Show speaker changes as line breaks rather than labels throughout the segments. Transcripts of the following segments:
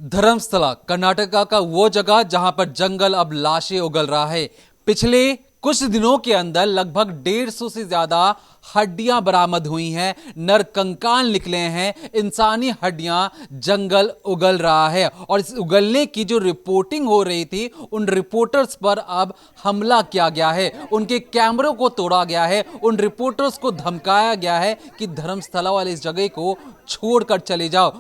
धर्मस्थला कर्नाटका का वो जगह जहां पर जंगल अब लाशें उगल रहा है। पिछले कुछ दिनों के अंदर लगभग 150 से ज्यादा हड्डियां बरामद हुई हैं, नरकंकाल निकले हैं, इंसानी हड्डियां जंगल उगल रहा है। और इस उगलने की जो रिपोर्टिंग हो रही थी, उन रिपोर्टर्स पर अब हमला किया गया है, उनके कैमरों को तोड़ा गया है, उन रिपोर्टर्स को धमकाया गया है कि धर्मस्थला वाले इस जगह को छोड़कर चले जाओ।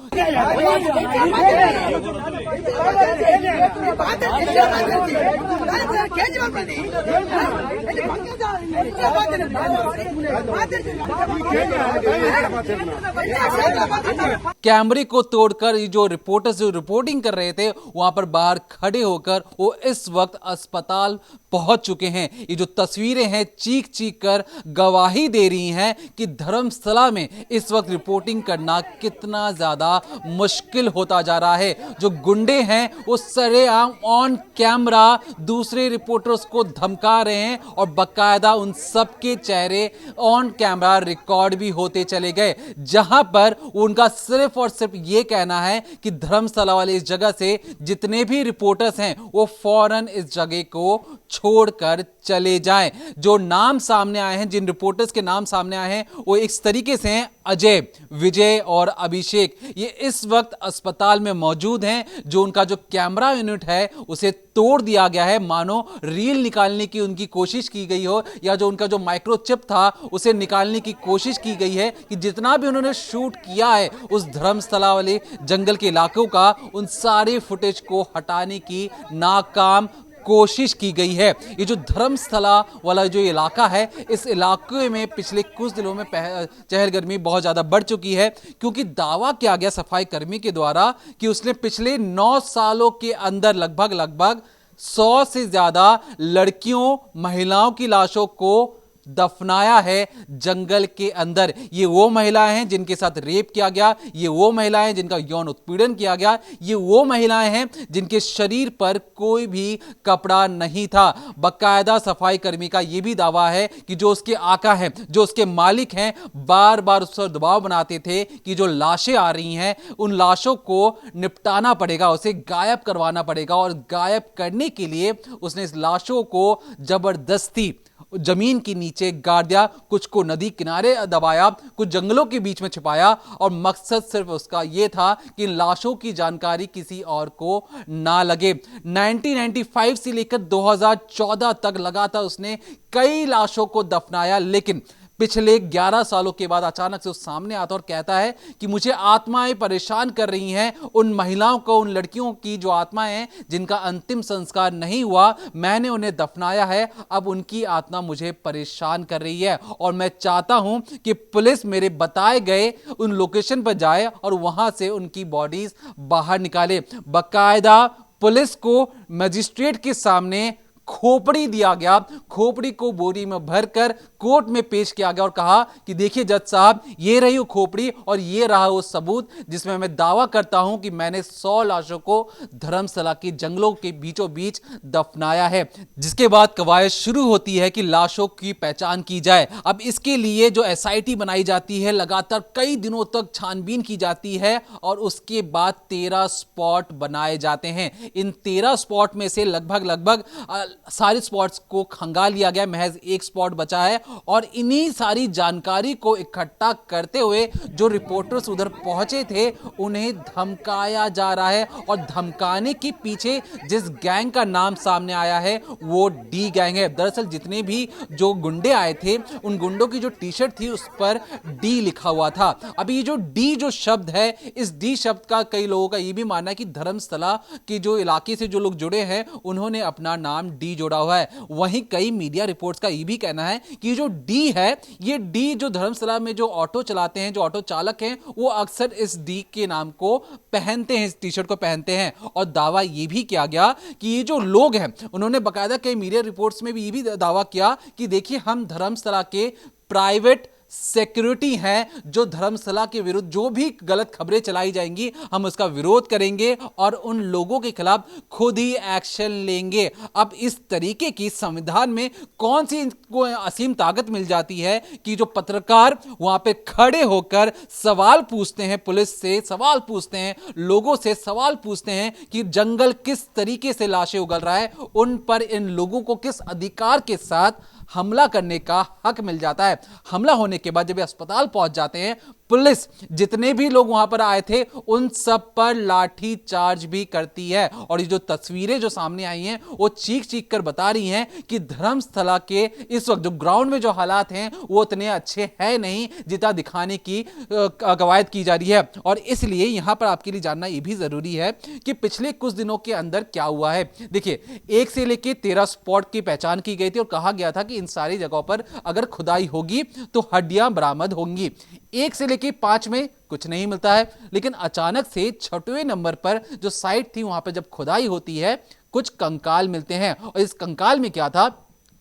कैमरे को तोड़कर ये जो रिपोर्टर्स जो रिपोर्टिंग कर रहे थे वहां पर बाहर खड़े होकर वो इस वक्त अस्पताल पहुंच चुके हैं। ये जो तस्वीरें हैं चीख चीख कर गवाही दे रही हैं कि धर्मस्थला में इस वक्त रिपोर्टिंग करना कितना ज्यादा मुश्किल होता जा रहा है। जो गुंडे हैं वो सरेआम ऑन कैमरा दूसरे रिपोर्टर्स को धमका रहे हैं और बकायदा उन सबके चेहरे ऑन कैमरा रिकॉर्ड भी होते चले गए, जहां पर उनका सिर्फ और सिर्फ ये कहना है कि धर्मस्थला वाले इस जगह से जितने भी रिपोर्टर्स हैं वो फौरन इस जगह को छोड़कर चले जाएं। जो नाम सामने आए हैं, जिन रिपोर्टर्स के नाम सामने आए हैं, वो इस तरीके से हैं: अजय, विजय और अभिषेक। ये इस वक्त अस्पताल में मौजूद हैं। जो उनका जो कैमरा यूनिट है उसे तोड़ दिया गया है, मानो रील निकालने की उनकी कोशिश की गई हो, या जो उनका जो माइक्रोचिप था उसे निकालने की कोशिश की गई है कि जितना भी उन्होंने शूट किया है उस धर्मस्थला वाले जंगल के इलाकों का, उन सारे फुटेज को हटाने की नाकाम कोशिश की गई है। ये जो धर्मस्थला वाला जो इलाका है, इस इलाके में पिछले कुछ दिनों में चहलगर्मी बहुत ज्यादा बढ़ चुकी है, क्योंकि दावा किया गया सफाई कर्मी के द्वारा कि उसने पिछले 9 सालों के अंदर लगभग 100 से ज्यादा लड़कियों, महिलाओं की लाशों को दफनाया है जंगल के अंदर। ये वो महिलाएं हैं जिनके साथ रेप किया गया, ये वो महिलाएं हैं जिनका यौन उत्पीड़न किया गया, ये वो महिलाएं हैं जिनके शरीर पर कोई भी कपड़ा नहीं था। बकायदा सफाई कर्मी का यह भी दावा है कि जो उसके आका हैं, जो उसके मालिक हैं, बार बार उस पर दबाव बनाते थे कि जो लाशें आ रही हैं उन लाशों को निपटाना पड़ेगा, उसे गायब करवाना पड़ेगा। और गायब करने के लिए उसने इस लाशों को जबरदस्ती जमीन के नीचे गाड़ दिया, कुछ को नदी किनारे दबाया, कुछ जंगलों के बीच में छिपाया, और मकसद सिर्फ उसका यह था कि लाशों की जानकारी किसी और को ना लगे। 1995 से लेकर 2014 तक लगातार उसने कई लाशों को दफनाया, लेकिन पिछले 11 सालों के बाद अचानक से वो सामने आता और कहता है कि मुझे आत्माएं परेशान कर रही हैं। उन महिलाओं को, उन लड़कियों की जो आत्माएं हैं जिनका अंतिम संस्कार नहीं हुआ, मैंने उन्हें दफनाया है, अब उनकी आत्मा मुझे परेशान कर रही है और मैं चाहता हूं कि पुलिस मेरे बताए गए उन लोकेशन पर जाए और वहां से उनकी बॉडीज बाहर निकाले। बकायदा पुलिस को मजिस्ट्रेट के सामने खोपड़ी दिया गया, खोपड़ी को बोरी में भरकर कोर्ट में पेश किया गया और कहा कि देखिए जज साहब, ये रही वो खोपड़ी और ये रहा वो सबूत जिसमें मैं दावा करता हूं कि मैंने 100 लाशों को धर्मस्थला के जंगलों के बीचों बीच दफनाया है। जिसके बाद कवायद शुरू होती है कि लाशों की पहचान की जाए। अब इसके लिए जो एसआईटी बनाई जाती है, लगातार कई दिनों तक छानबीन की जाती है और उसके बाद 13 स्पॉट बनाए जाते हैं। इन 13 स्पॉट में से लगभग सारे स्पॉट्स को खंगाल लिया गया, महज एक स्पॉट बचा है। और इन्हीं सारी जानकारी को इकट्ठा करते हुए जो रिपोर्टर्स उधर पहुंचे थे उन्हें धमकाया जा रहा है, और धमकाने के पीछे जिस गैंग का नाम सामने आया है वो डी गैंग है। दरअसल जितने भी जो गुंडे आए थे उन गुंडों की जो टी शर्ट थी उस पर डी लिखा हुआ था। अब ये जो डी जो शब्द है, इस डी शब्द का कई लोगों का ये भी मानना है कि धर्मस्थला के जो इलाके से जो लोग जुड़े हैं उन्होंने अपना नाम डी जोड़ा हुआ है। वहीं कई मीडिया रिपोर्ट्स का यह भी कहना है कि जो डी है, ये डी जो धर्मस्थला में जो ऑटो चलाते हैं, जो ऑटो चालक हैं, वो अक्सर इस डी के नाम को पहनते हैं, इस टी शर्ट को पहनते हैं। और दावा यह भी किया गया कि ये जो लोग हैं उन्होंने बकायदा कई मीडिया रिपोर्ट्स में भी ये भी दावा किया कि देखिए हम धर्मस्थला के प्राइवेट सिक्योरिटी हैं जो धर्मशाला के विरुद्ध जो भी गलत खबरें चलाई जाएंगी हम उसका विरोध करेंगे और उन लोगों के खिलाफ खुद ही एक्शन लेंगे। अब इस तरीके की संविधान में कौन सी इनको असीम ताकत मिल जाती है कि जो पत्रकार वहां पे खड़े होकर सवाल पूछते हैं, पुलिस से सवाल पूछते हैं, लोगों से सवाल पूछते हैं कि जंगल किस तरीके से लाशें उगल रहा है, उन पर इन लोगों को किस अधिकार के साथ हमला करने का हक मिल जाता है। हमला होने के बाद जब ये अस्पताल पहुंच जाते हैं, पुलिस जितने भी लोग वहां पर आए थे उन सब पर लाठी चार्ज भी करती है। और ये जो तस्वीरें जो सामने आई हैं वो चीख चीख कर बता रही हैं कि धर्मशाला के इस वक्त जो ग्राउंड में जो हालात हैं वो उतने अच्छे हैं नहीं जितना दिखाने की कवायद की जा रही है। और इसलिए यहां पर आपके लिए जानना यह भी जरूरी है कि पिछले कुछ दिनों के अंदर क्या हुआ है। देखिए, 1 से लेकर 13 स्पॉट की पहचान की गई थी और कहा गया था कि इन सारी जगहों पर अगर खुदाई होगी तो हड्डियां बरामद होंगी। 1 से लेकर 5 में कुछ नहीं मिलता है, लेकिन अचानक से 6वें नंबर पर जो साइट थी वहां पर जब खुदाई होती है कुछ कंकाल मिलते हैं। और इस कंकाल में क्या था,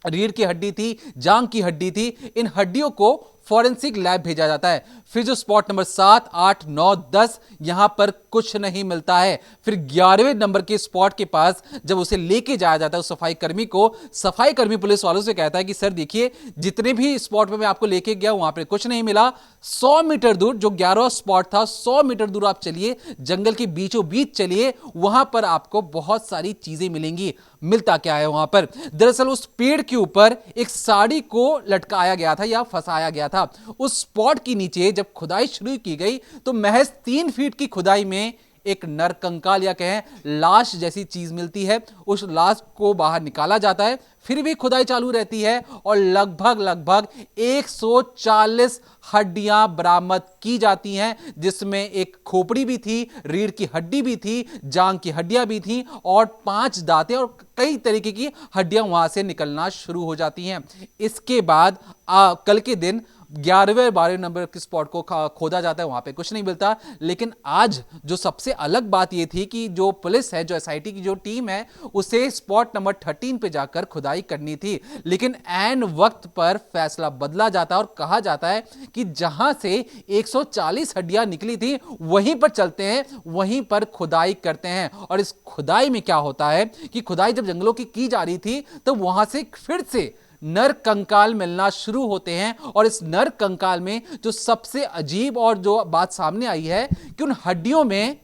रीढ़ की हड्डी थी, जांग की हड्डी थी। इन हड्डियों को फॉरेंसिक लैब भेजा जाता है। फिर जो स्पॉट नंबर 7, 8, 9, 10 यहां पर कुछ नहीं मिलता है। फिर 11वें नंबर के स्पॉट के पास जब उसे लेके जाया जाता है उस सफाई कर्मी को, सफाई कर्मी पुलिस वालों से कहता है कि सर देखिए, जितने भी स्पॉट पे मैं आपको लेके गया वहां पर कुछ नहीं मिला। 100 मीटर दूर जो 11वां स्पॉट था, 100 मीटर दूर आप चलिए, जंगल के बीचों बीच चलिए, वहां पर आपको बहुत सारी चीजें मिलेंगी। मिलता क्या है वहां पर? दरअसल उस पेड़ के ऊपर एक साड़ी को लटकाया गया था या फंसाया गया था। उस स्पॉट के नीचे जब खुदाई शुरू की गई तो महज 3 फीट की खुदाई में एक नरकंकाल या कहें लाश जैसी चीज मिलती है। उस लाश को बाहर निकाला जाता है, फिर भी खुदाई चालू रहती है और लगभग 140 हड्डियां बरामद की जाती हैं, जिसमें एक खोपड़ी भी थी, रीढ़ की हड्डी भी थी, जांग की हड्डियां भी थी और 5 दांतें और कई तरीके की हड्डियां वहां से निकलना शुरू हो जाती हैं। इसके बाद कल के दिन 11वें 12वें नंबर के स्पॉट को खोदा जाता है, वहां पे कुछ नहीं मिलता। लेकिन आज जो सबसे अलग बात यह थी कि जो पुलिस है, जो एसआईटी की जो टीम है, उसे स्पॉट नंबर 13 पे जाकर खुदाई करनी थी। लेकिन ऐन वक्त पर फैसला बदला जाता है और कहा जाता है कि जहां से 140 हड्डियां निकली थी वहीं पर चलते हैं, वहीं पर खुदाई करते हैं। और इस खुदाई में क्या होता है कि खुदाई जब जंगलों की जा रही थी तो वहां से फिर से नर कंकाल मिलना शुरू होते हैं। और इस नर कंकाल में जो सबसे अजीब और जो बात सामने आई है कि उन हड्डियों में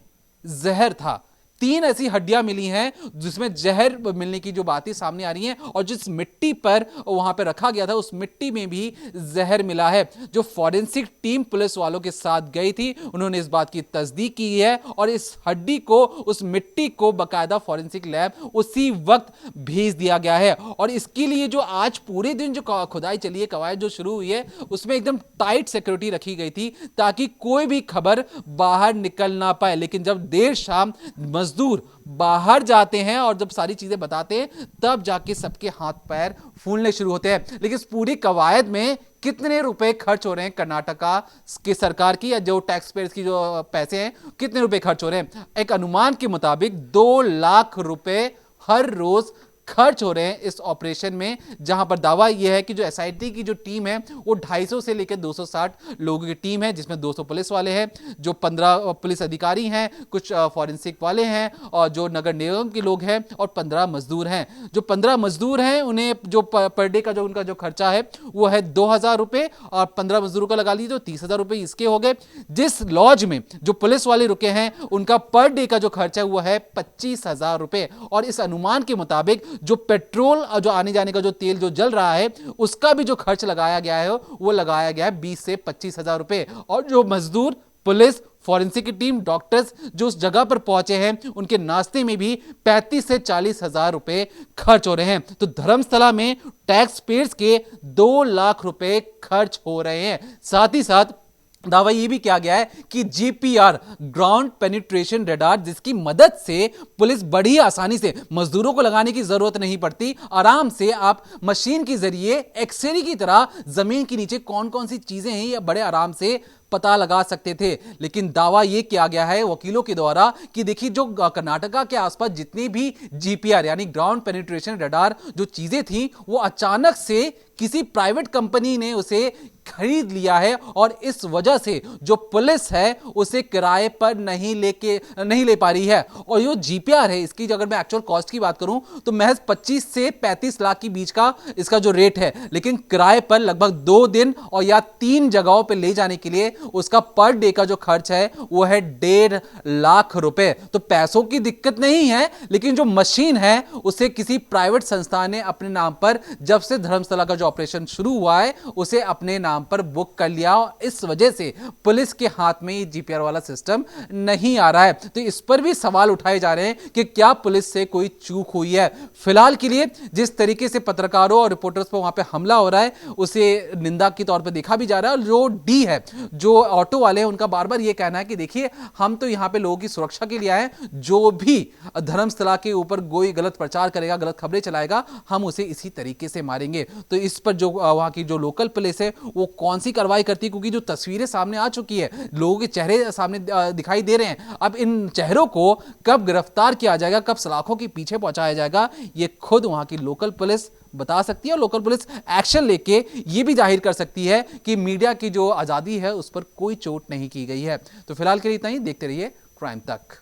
जहर था। 3 ऐसी हड्डियां मिली हैं जिसमें जहर मिलने की जो बातें सामने आ रही हैं। और जिस मिट्टी पर वहां पर रखा गया था उस मिट्टी में भी जहर मिला है। जो फॉरेंसिक टीम पुलिस वालों के साथ गई थी उन्होंने इस बात की तस्दीक की है और इस हड्डी को, उस मिट्टी को बाकायदा फॉरेंसिक लैब उसी वक्त भेज दिया गया है। और इसके लिए जो आज पूरे दिन जो खुदाई चली है, कवायद जो शुरू हुई है, उसमें एकदम टाइट सिक्योरिटी रखी गई थी ताकि कोई भी खबर बाहर निकल ना पाए। लेकिन जब देर शाम मजदूर बाहर जाते हैं और जब सारी चीजें बताते हैं तब जाके सबके हाथ पैर फूलने शुरू होते हैं। लेकिन इस पूरी कवायद में कितने रुपए खर्च हो रहे हैं कर्नाटका की सरकार की, या जो टैक्स पेयर्स की जो पैसे हैं, कितने रुपए खर्च हो रहे हैं? एक अनुमान के मुताबिक 2 लाख रुपए हर रोज खर्च हो रहे हैं इस ऑपरेशन में। जहां पर दावा यह है कि जो एसआईटी की जो टीम है वो 250 से लेकर 260 लोगों की टीम है, जिसमें 200 पुलिस वाले हैं, जो 15 पुलिस अधिकारी हैं, कुछ फॉरेंसिक वाले हैं और जो नगर निगम के लोग हैं, और 15 मजदूर हैं। जो 15 मजदूर हैं उन्हें जो पर डे का जो उनका जो खर्चा है वो है 2000 रुपए, और 15 मजदूरों का लगा लीजिए तो 30,000 रुपए इसके हो गए। जिस लॉज में जो पुलिस वाले रुके हैं उनका पर डे का जो खर्चा है वो है 25,000 रुपए। और इस अनुमान के मुताबिक जो पेट्रोल और जो आने जाने का जो तेल जो जल रहा है उसका भी जो खर्च लगाया गया है वो लगाया गया है 20 से 25,000 रुपए। और जो मजदूर, पुलिस, फॉरेंसिक की टीम, डॉक्टर्स जो उस जगह पर पहुंचे हैं उनके नाश्ते में भी 35 से 40,000 रुपए खर्च हो रहे हैं। तो धर्मशाला में टैक्स पेयर्स के 2 लाख रुपए खर्च हो रहे हैं। साथ ही साथ दावा यह भी किया गया है कि जीपीआर, ग्राउंड पेनिट्रेशन रडार, जिसकी मदद से पुलिस बड़ी आसानी से, मजदूरों को लगाने की जरूरत नहीं पड़ती, आराम से आप मशीन के जरिए एक्सरे की तरह जमीन के नीचे कौन कौन सी चीजें हैं या बड़े आराम से पता लगा सकते थे। लेकिन दावा यह किया गया है वकीलों के द्वारा कि देखिए, जो कर्नाटका के आसपास जितनी भी जीपीआर यानी ग्राउंड पेनिट्रेशन रडार जो चीजें थी वो अचानक से किसी प्राइवेट कंपनी ने उसे खरीद लिया है और इस वजह से जो पुलिस है उसे किराए पर नहीं ले पा रही है। और जो जीपीआर है इसकी अगर मैं एक्चुअल कॉस्ट की बात करूं तो महज 25 से 35 लाख के बीच का इसका जो रेट है, लेकिन किराए पर लगभग 2 दिन और या 3 जगहों पर ले जाने के लिए उसका पर डे का जो खर्च है वो है 1.5 लाख रुपए। तो पैसों की दिक्कत नहीं है, लेकिन जो मशीन है उसे किसी प्राइवेट संस्था ने अपने नाम पर, जब से धर्मशाला का जो ऑपरेशन शुरू हुआ है, उसे अपने नाम पर बुक कर लिया। इस वजह से पुलिस के हाथ में ये जीपीआर वाला सिस्टम नहीं आ रहा है। तो इस पर भी सवाल उठाए जा रहे हैं कि क्या पुलिस से कोई चूक हुई है। फिलहाल के लिए जिस तरीके से पत्रकारों और रिपोर्टर्स पर वहां पे हमला हो रहा है उसे निंदा के तौर पे देखा भी जा रहा है। और जो डी है, जो ऑटो वाले हैं, उनका बार बार ये कहना है कि देखिए हम तो यहां पे लोगों की सुरक्षा के लिए आए हैं, जो भी धर्मस्थला के ऊपर कोई गलत प्रचार करेगा, गलत खबरें चलाएगा, हम उसे इसी तरीके से मारेंगे। तो इस पर जो वहां की जो लोकल पुलिस है वो कौन सी कार्रवाई करती है, क्योंकि जो तस्वीरें सामने आ चुकी है, लोगों के चेहरे सामने दिखाई दे रहे हैं। अब इन चेहरों को कब गिरफ्तार किया जाएगा, कब सलाखों के पीछे पहुंचाया जाएगा, ये खुद वहां की लोकल पुलिस बता सकती है। और लोकल पुलिस एक्शन लेके ये भी जाहिर कर सकती है कि मीडिया की जो आजादी है उस पर कोई चोट नहीं की गई है। तो फिलहाल के लिए इतना ही। देखते रहिए क्राइम तक।